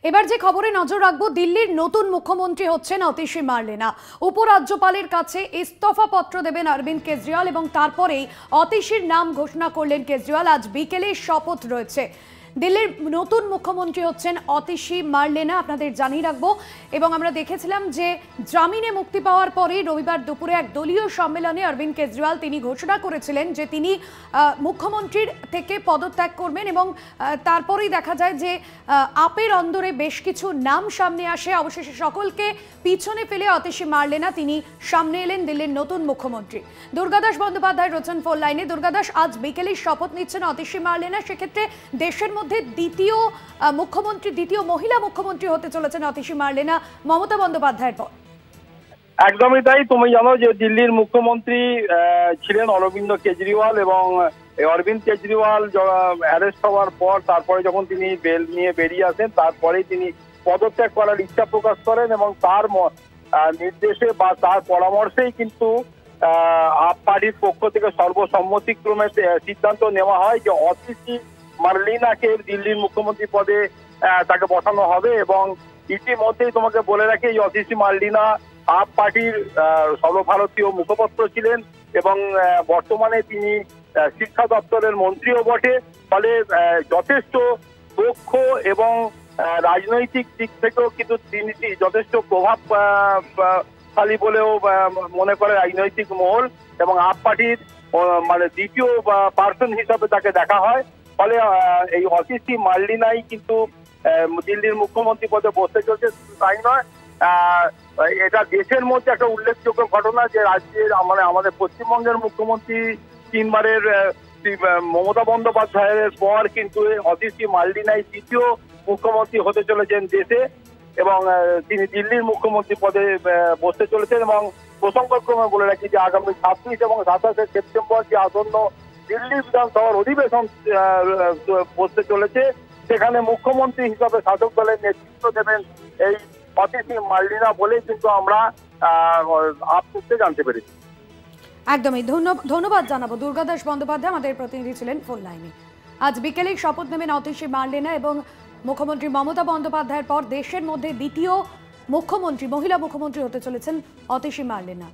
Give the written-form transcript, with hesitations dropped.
এবার যে খবরে নজর রাখবো, দিল্লির নতুন মুখ্যমন্ত্রী হচ্ছেন অতিশী মার্লেনা। উপরাজ্যপালের কাছে ইস্তফা পত্র দেবেন অরবিন্দ কেজরিওয়াল এবং তারপরেই অতিশীর নাম ঘোষণা করলেন কেজরিওয়াল। আজ বিকেলে শপথ রয়েছে। দিল্লির নতুন মুখ্যমন্ত্রী হচ্ছেন অতিশী মার্লেনা, আপনাদের জানিয়ে রাখবো। এবং আমরা দেখেছিলাম যে জামিনে মুক্তি পাওয়ার পরে রবিবার দুপুরে এক দলীয় সম্মেলনে অরবিন্দ কেজরিওয়াল তিনি ঘোষণা করেছিলেন যে তিনি মুখ্যমন্ত্রীর থেকে পদত্যাগ করবেন এবং তারপরেই দেখা যায় যে আপের অন্দরে বেশ কিছু নাম সামনে আসে। অবশেষে সকলকে পিছনে ফেলে অতিশী মার্লেনা তিনি সামনে এলেন দিল্লির নতুন মুখ্যমন্ত্রী। দুর্গাদাস বন্দ্যোপাধ্যায় রয়েছেন ফোন লাইনে। দুর্গাদাস, আজ বিকেলেই শপথ নিচ্ছেন অতিশী মার্লেনা, সেক্ষেত্রে দেশের মধ্যে দ্বিতীয় মুখ্যমন্ত্রী, দ্বিতীয় মহিলা মুখ্যমন্ত্রী হতে চলেছেন অতিশী মার্লেনা মমতা বন্দ্যোপাধ্যায়ের পর। একদমই তাই। তুমি জানো যে দিল্লির মুখ্যমন্ত্রী ছিলেন অরবিন্দ কেজরিওয়াল এবং অরবিন্দ কেজরিওয়াল অ্যারেস্ট হওয়ার পর তারপরে যখন তিনি বেল নিয়ে বেরিয়ে আসেন তারপরেই তিনি পদত্যাগ করার ইচ্ছা প্রকাশ করেন এবং তার নির্দেশে বা তার পরামর্শেই কিন্তু আপ পার্টির পক্ষ থেকে সর্বসম্মতিক্রমে সিদ্ধান্ত নেওয়া হয় যে অতিশী মার্লেনাকে দিল্লির মুখ্যমন্ত্রী পদে তাকে বসানো হবে। এবং ইতিমধ্যেই তোমাকে বলে রাখি, এই অতিশী মার্লেনা আপ পার্টির সর্বভারতীয় মুখপাত্র ছিলেন এবং বর্তমানে তিনি শিক্ষা দপ্তরের মন্ত্রীও বটে। ফলে যথেষ্ট দক্ষ এবং রাজনৈতিক দিক থেকেও কিন্তু তিনি যথেষ্ট প্রভাবশালী বলেও মনে করে রাজনৈতিক মহল এবং আপ পার্টির মানে দ্বিতীয় পার্সন হিসাবে তাকে দেখা হয়। ফলে এই অতিশী মার্লেনাই কিন্তু দিল্লির মুখ্যমন্ত্রী পদে বসতে চলছে। তাই নয়, এটা দেশের মধ্যে একটা উল্লেখযোগ্য ঘটনা যে রাজ্যের মানে আমাদের পশ্চিমবঙ্গের মুখ্যমন্ত্রী তিনবারের মমতা বন্দ্যোপাধ্যায়ের পর কিন্তু অতিশী মার্লেনাই তৃতীয় মুখ্যমন্ত্রী হতে চলেছেন দেশে এবং তিনি দিল্লির মুখ্যমন্ত্রী পদে বসতে চলেছেন। এবং প্রসঙ্গক্রমে বলে রাখি যে আগামী 26 এবং 27 সেপ্টেম্বর যে আসন্ন দিল্লি বিধানসভার অধিবেশন বসতে চলেছে, সেখানে মুখ্যমন্ত্রী হিসাবে শাসক দলের নেতৃত্ব দেবেন এই অতিশী মার্লেনা বলেই কিন্তু আমরা আপসূত্রে জানতে পেরেছি। একদমই ধন্যবাদ জানাবো। দুর্গাদাস বন্দ্যোপাধ্যায় আমাদের প্রতিনিধি ছিলেন ফোন লাইনে। আজ বিকেলেই শপথ নেবেন অতিশী মার্লেনা এবং মুখ্যমন্ত্রী মমতা বন্দ্যোপাধ্যায়ের পর দেশের মধ্যে দ্বিতীয় মুখ্যমন্ত্রী, মহিলা মুখ্যমন্ত্রী হতে চলেছেন অতিশী মার্লেনা।